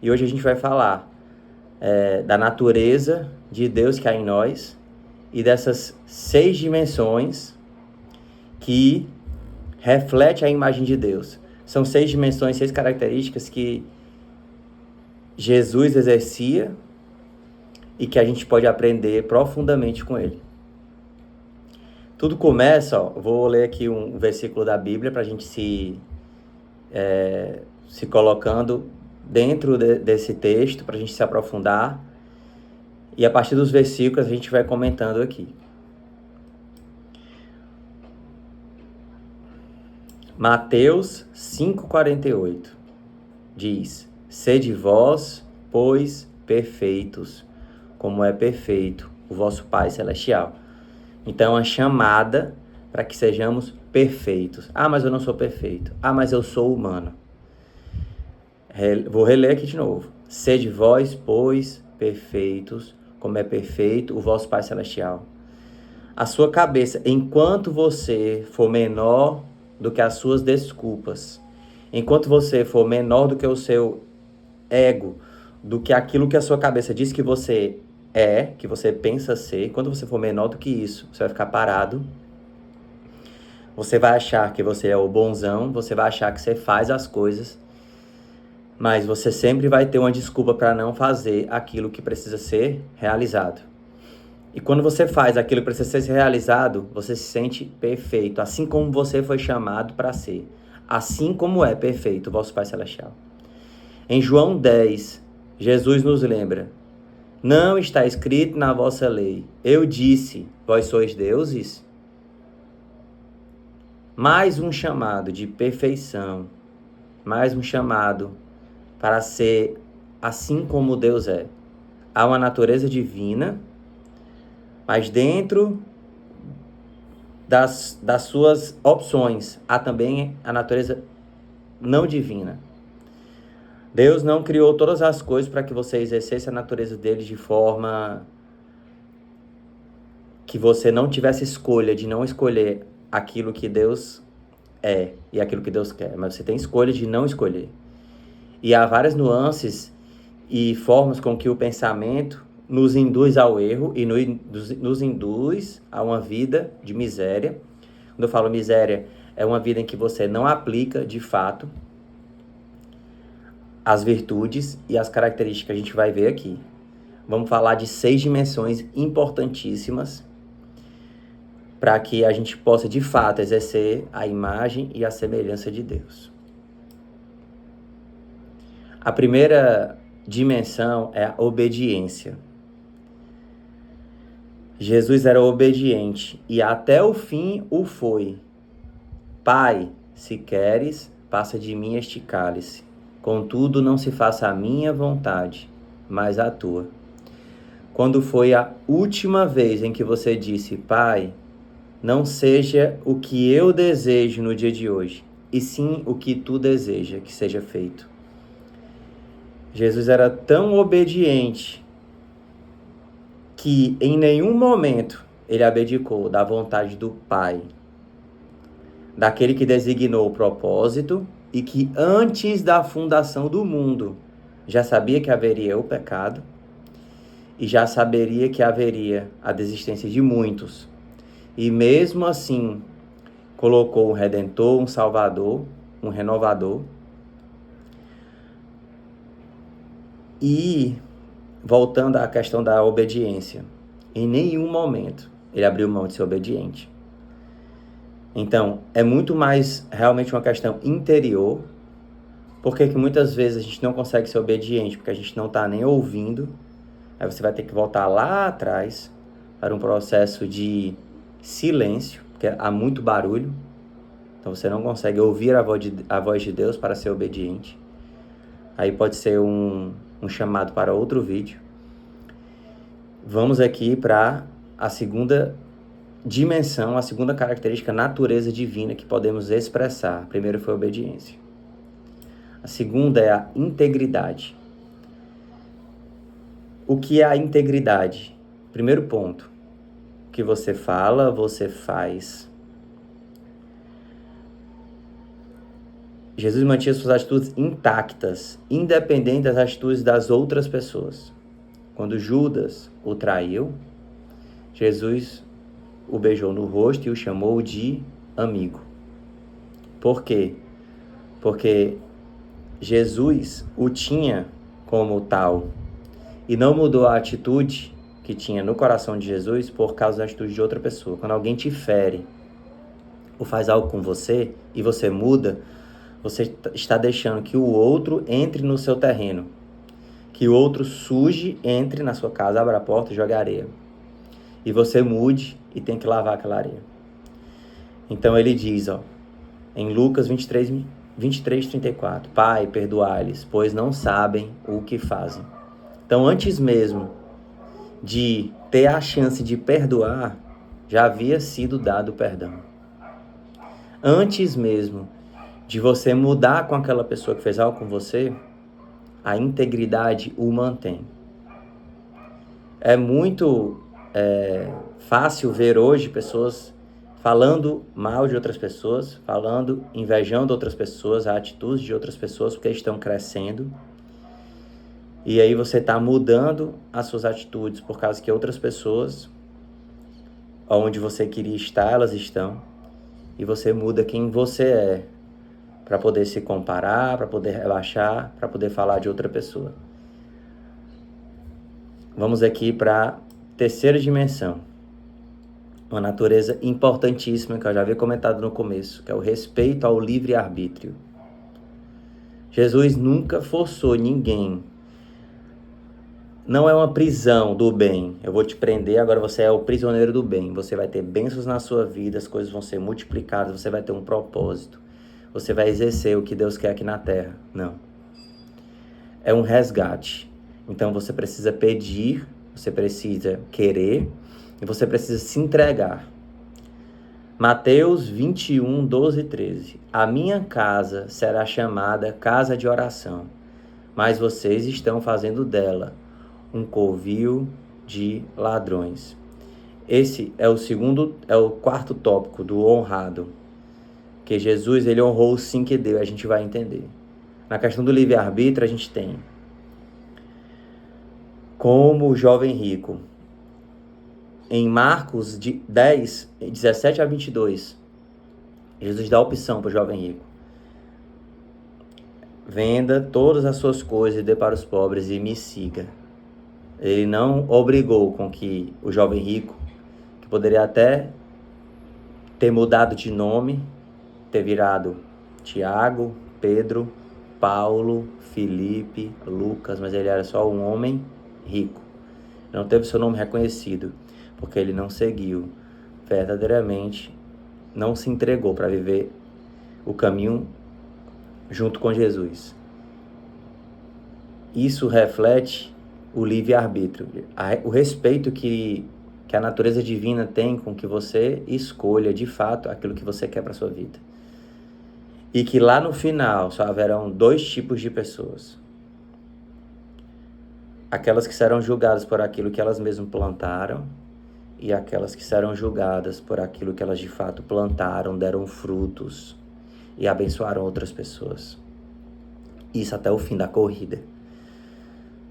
E hoje a gente vai falar da natureza de Deus que há em nós e dessas 6 dimensões que refletem a imagem de Deus. São 6 dimensões, 6 características que Jesus exercia e que a gente pode aprender profundamente com ele. Tudo começa, vou ler aqui um versículo da Bíblia para a gente se colocando dentro desse texto, para a gente se aprofundar. E a partir dos versículos a gente vai comentando aqui. Mateus 5,48 diz: Sede vós, pois, perfeitos, como é perfeito o vosso Pai Celestial. Então, a chamada para que sejamos perfeitos. Ah, mas eu não sou perfeito. Ah, mas eu sou humano. Vou reler aqui de novo. Sede vós, pois, perfeitos, como é perfeito o vosso Pai Celestial. A sua cabeça, enquanto você for menor do que as suas desculpas, enquanto você for menor do que o seu ego, do que aquilo que a sua cabeça diz que você é, que você pensa ser, quando você for menor do que isso, você vai ficar parado. Você vai achar que você é o bonzão, você vai achar que você faz as coisas, mas você sempre vai ter uma desculpa para não fazer aquilo que precisa ser realizado. E quando você faz aquilo que precisa ser realizado, você se sente perfeito, assim como você foi chamado para ser. Assim como é perfeito o vosso Pai Celestial. Em João 10, Jesus nos lembra: não está escrito na vossa lei, eu disse, vós sois deuses? Mais um chamado de perfeição, mais um chamado para ser assim como Deus é. Há uma natureza divina, mas dentro das suas opções há também a natureza não divina. Deus não criou todas as coisas para que você exercesse a natureza dele de forma que você não tivesse escolha de não escolher aquilo que Deus é e aquilo que Deus quer, mas você tem escolha de não escolher. E há várias nuances e formas com que o pensamento nos induz ao erro e nos induz a uma vida de miséria. Quando eu falo miséria, é uma vida em que você não aplica, de fato, as virtudes e as características que a gente vai ver aqui. Vamos falar de 6 dimensões importantíssimas para que a gente possa, de fato, exercer a imagem e a semelhança de Deus. A primeira dimensão é a obediência. Jesus era obediente e até o fim o foi. Pai, se queres, passa de mim este cálice. Contudo, não se faça a minha vontade, mas a tua. Quando foi a última vez em que você disse: Pai, não seja o que eu desejo no dia de hoje, e sim o que tu deseja que seja feito? Jesus era tão obediente que em nenhum momento ele abdicou da vontade do Pai, daquele que designou o propósito e que antes da fundação do mundo já sabia que haveria o pecado e já saberia que haveria a desistência de muitos. E mesmo assim, colocou um Redentor, um Salvador, um Renovador. E, voltando à questão da obediência, em nenhum momento ele abriu mão de ser obediente. Então, é muito mais realmente uma questão interior, porque que muitas vezes a gente não consegue ser obediente, porque a gente não está nem ouvindo. Aí você vai ter que voltar lá atrás para um processo de silêncio, porque há muito barulho. Então você não consegue ouvir a voz de Deus para ser obediente. Aí pode ser um chamado para outro vídeo. Vamos aqui para a segunda dimensão, a segunda característica, natureza divina que podemos expressar. A primeira foi a obediência. A segunda é a integridade. O que é a integridade? Primeiro ponto, o que você fala, você faz. Jesus mantinha suas atitudes intactas, independente das atitudes das outras pessoas. Quando Judas o traiu, Jesus o beijou no rosto e o chamou de amigo. Por quê? Porque Jesus o tinha como tal e não mudou a atitude que tinha no coração de Jesus por causa da atitude de outra pessoa. Quando alguém te fere ou faz algo com você e você muda, você está deixando que o outro entre no seu terreno, que o outro suje, entre na sua casa, abra a porta e jogue areia. E você mude e tem que lavar aquela areia. Então ele diz, em Lucas 23:34, Pai, perdoai-lhes, pois não sabem o que fazem. Então, antes mesmo de ter a chance de perdoar, já havia sido dado o perdão. Antes mesmo de você mudar com aquela pessoa que fez algo com você, a integridade o mantém. É muito fácil ver hoje pessoas falando mal de outras pessoas, invejando outras pessoas, a atitude de outras pessoas, porque estão crescendo. E aí você está mudando as suas atitudes por causa que outras pessoas, onde você queria estar, elas estão. E você muda quem você é, para poder se comparar, para poder relaxar, para poder falar de outra pessoa. Vamos aqui para a terceira dimensão. Uma natureza importantíssima que eu já havia comentado no começo, que é o respeito ao livre-arbítrio. Jesus nunca forçou ninguém. Não é uma prisão do bem. Eu vou te prender, agora você é o prisioneiro do bem. Você vai ter bênçãos na sua vida, as coisas vão ser multiplicadas, você vai ter um propósito. Você vai exercer o que Deus quer aqui na terra. Não. É um resgate. Então você precisa pedir, você precisa querer e você precisa se entregar. Mateus 21, 12 e 13. A minha casa será chamada casa de oração, mas vocês estão fazendo dela um covil de ladrões. Esse é o quarto tópico do honrado. Que Jesus, ele honrou o sim que deu, a gente vai entender. Na questão do livre-arbítrio, a gente tem como o jovem rico. Em Marcos 10, 17 a 22, Jesus dá a opção para o jovem rico. Venda todas as suas coisas e dê para os pobres e me siga. Ele não obrigou com que o jovem rico, que poderia até ter mudado de nome, ter virado Tiago, Pedro, Paulo, Felipe, Lucas, mas ele era só um homem rico. Não teve seu nome reconhecido, porque ele não seguiu verdadeiramente, não se entregou para viver o caminho junto com Jesus. Isso reflete o livre-arbítrio, o respeito que a natureza divina tem com que você escolha de fato aquilo que você quer para sua vida. E que lá no final só haverão dois tipos de pessoas. Aquelas que serão julgadas por aquilo que elas mesmas plantaram e aquelas que serão julgadas por aquilo que elas de fato plantaram, deram frutos e abençoaram outras pessoas. Isso até o fim da corrida.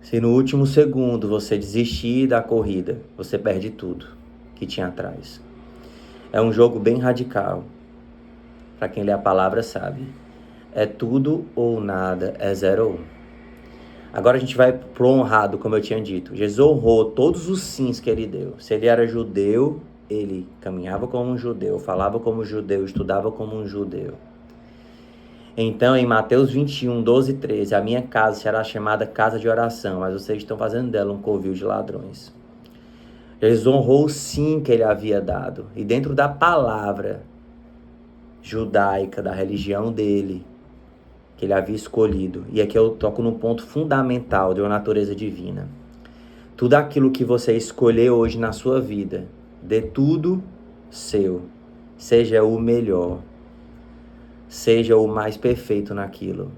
Se no último segundo você desistir da corrida, você perde tudo que tinha atrás. É um jogo bem radical. Para quem lê a palavra sabe. É tudo ou nada, é 0 ou 1. Agora a gente vai pro honrado, como eu tinha dito. Jesus honrou todos os sims que ele deu. Se ele era judeu, ele caminhava como um judeu, falava como um judeu, estudava como um judeu. Então, em Mateus 21, 12 e 13, a minha casa será chamada casa de oração, mas vocês estão fazendo dela um covil de ladrões. Jesus honrou o sim que ele havia dado. E dentro da palavra judaica, da religião dele, que ele havia escolhido. E aqui eu toco num ponto fundamental de uma natureza divina. Tudo aquilo que você escolher hoje na sua vida, dê tudo seu. Seja o melhor. Seja o mais perfeito naquilo.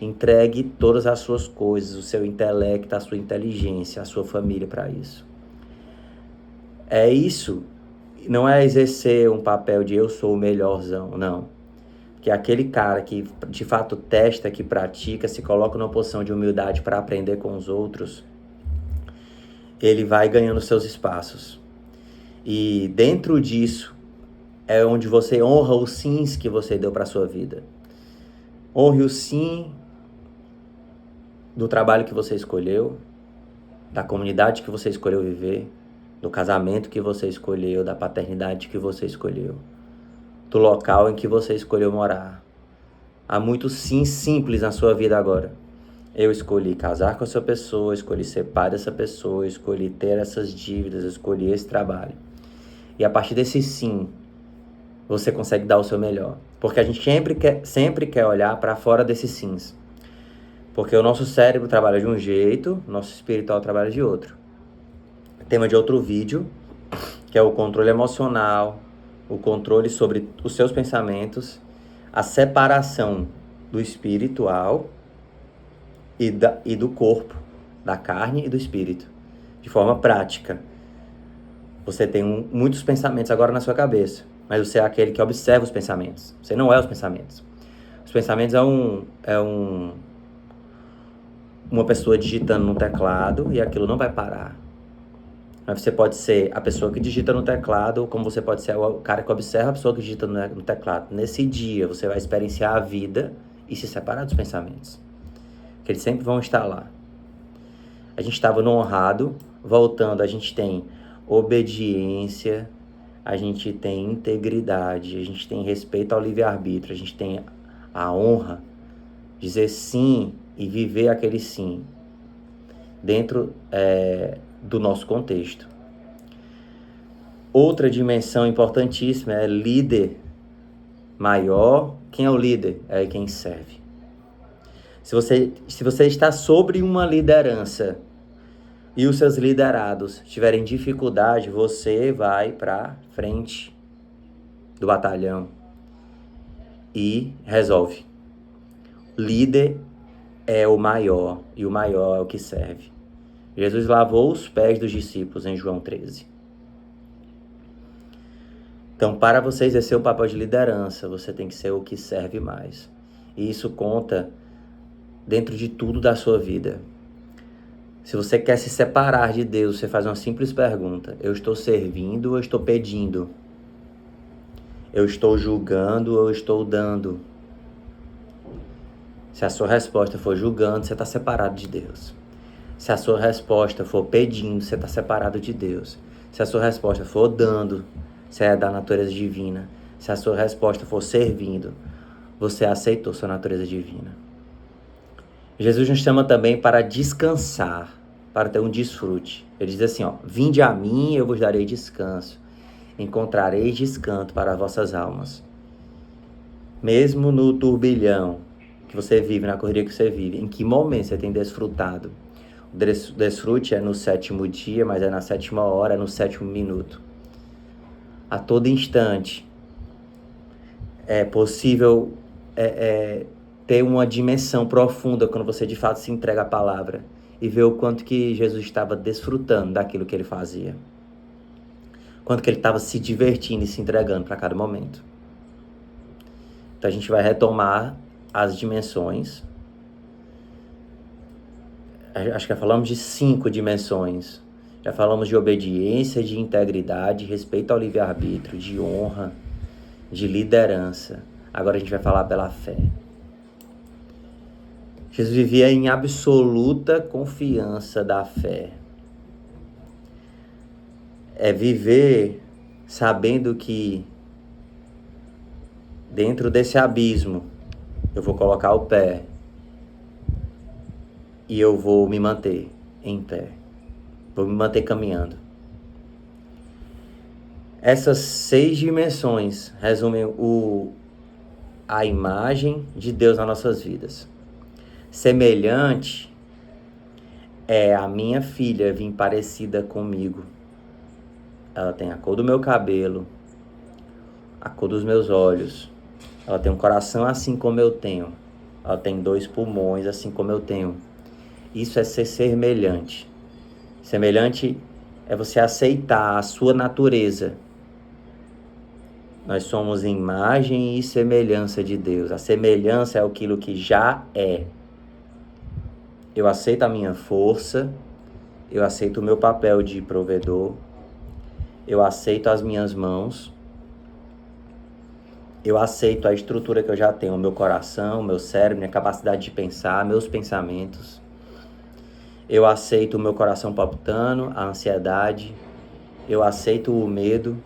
Entregue todas as suas coisas, o seu intelecto, a sua inteligência, a sua família para isso. É isso. Não é exercer um papel de eu sou o melhorzão, não. que aquele cara que de fato testa, que pratica, se coloca numa posição de humildade para aprender com os outros, ele vai ganhando seus espaços. E dentro disso é onde você honra os sims que você deu para sua vida. Honre o sim do trabalho que você escolheu, da comunidade que você escolheu viver, do casamento que você escolheu, da paternidade que você escolheu, do local em que você escolheu morar. Há muitos sim simples na sua vida agora. Eu escolhi casar com essa pessoa, escolhi ser pai dessa pessoa, escolhi ter essas dívidas, escolhi esse trabalho. E a partir desse sim, você consegue dar o seu melhor. Porque a gente sempre quer olhar para fora desses sims. Porque o nosso cérebro trabalha de um jeito, o nosso espiritual trabalha de outro. Tema de outro vídeo, que é o controle emocional, o controle sobre os seus pensamentos, a separação do espiritual e do corpo, da carne e do espírito, de forma prática. Você tem muitos pensamentos agora na sua cabeça, mas você é aquele que observa os pensamentos. Você não é os pensamentos. Os pensamentos uma pessoa digitando no teclado e aquilo não vai parar. Mas você pode ser a pessoa que digita no teclado, como você pode ser o cara que observa a pessoa que digita no teclado. Nesse dia, você vai experienciar a vida e se separar dos pensamentos. Que eles sempre vão estar lá. A gente estava no honrado, voltando, a gente tem obediência, a gente tem integridade, a gente tem respeito ao livre-arbítrio, a gente tem a honra, dizer sim e viver aquele sim dentro do nosso contexto. Outra dimensão importantíssima é líder maior. Quem é o líder? É quem serve. Se você está sobre uma liderança e os seus liderados tiverem dificuldade, você vai para frente do batalhão e resolve. Líder é o maior e o maior é o que serve. Jesus lavou os pés dos discípulos em João 13. Então, para você exercer o papel de liderança, você tem que ser o que serve mais. E isso conta dentro de tudo da sua vida. Se você quer se separar de Deus, você faz uma simples pergunta: eu estou servindo ou eu estou pedindo? Eu estou julgando ou eu estou dando? Se a sua resposta for julgando, você está separado de Deus. Se a sua resposta for pedindo, você está separado de Deus. Se a sua resposta for dando, você é da natureza divina. Se a sua resposta for servindo, você aceitou sua natureza divina. Jesus nos chama também para descansar, para ter um desfrute. Ele diz assim, vinde a mim, eu vos darei descanso. Encontrareis descanso para as vossas almas. Mesmo no turbilhão que você vive, na correria que você vive, em que momento você tem desfrutado? O desfrute é no 7º dia, mas é na 7ª hora, é no 7º minuto. A todo instante é possível ter uma dimensão profunda quando você de fato se entrega à palavra e ver o quanto que Jesus estava desfrutando daquilo que ele fazia. Quanto que ele estava se divertindo e se entregando para cada momento. Então a gente vai retomar as dimensões. Acho que já falamos de 5 dimensões. Já falamos de obediência, de integridade, respeito ao livre-arbítrio, de honra, de liderança. Agora a gente vai falar pela fé. Jesus vivia em absoluta confiança da fé. É viver sabendo que dentro desse abismo eu vou colocar o pé e eu vou me manter em pé. Vou me manter caminhando. Essas 6 dimensões resumem a imagem de Deus nas nossas vidas. Semelhante é a minha filha vir parecida comigo. Ela tem a cor do meu cabelo, a cor dos meus olhos. Ela tem um coração assim como eu tenho. Ela tem 2 pulmões assim como eu tenho. Isso é ser semelhante. Semelhante é você aceitar a sua natureza Nós somos imagem e semelhança de Deus. A semelhança é aquilo que já é. Eu aceito a minha força, eu aceito o meu papel de provedor, eu aceito as minhas mãos, eu aceito a estrutura que eu já tenho, o meu coração, meu cérebro, minha capacidade de pensar, meus pensamentos. Eu aceito o meu coração palpitando, a ansiedade, eu aceito o medo,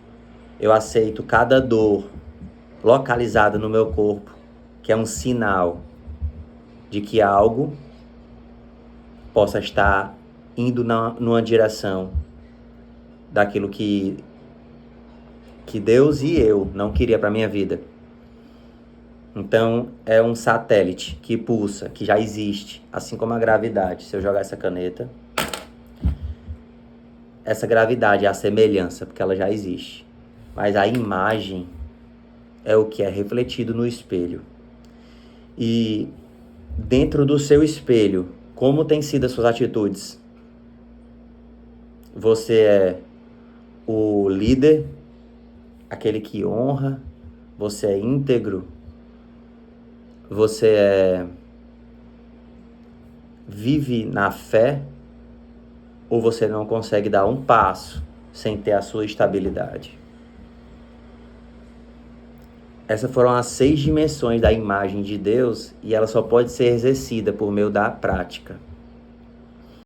eu aceito cada dor localizada no meu corpo, que é um sinal de que algo possa estar indo numa direção daquilo que Deus e eu não queria para minha vida. Então, é um satélite que pulsa, que já existe, assim como a gravidade. Se eu jogar essa caneta, essa gravidade é a semelhança, porque ela já existe. Mas a imagem é o que é refletido no espelho. E dentro do seu espelho, como tem sido as suas atitudes? Você é o líder, aquele que honra, você é íntegro, você vive na fé, ou você não consegue dar um passo sem ter a sua estabilidade? Essas foram as 6 dimensões da imagem de Deus e ela só pode ser exercida por meio da prática.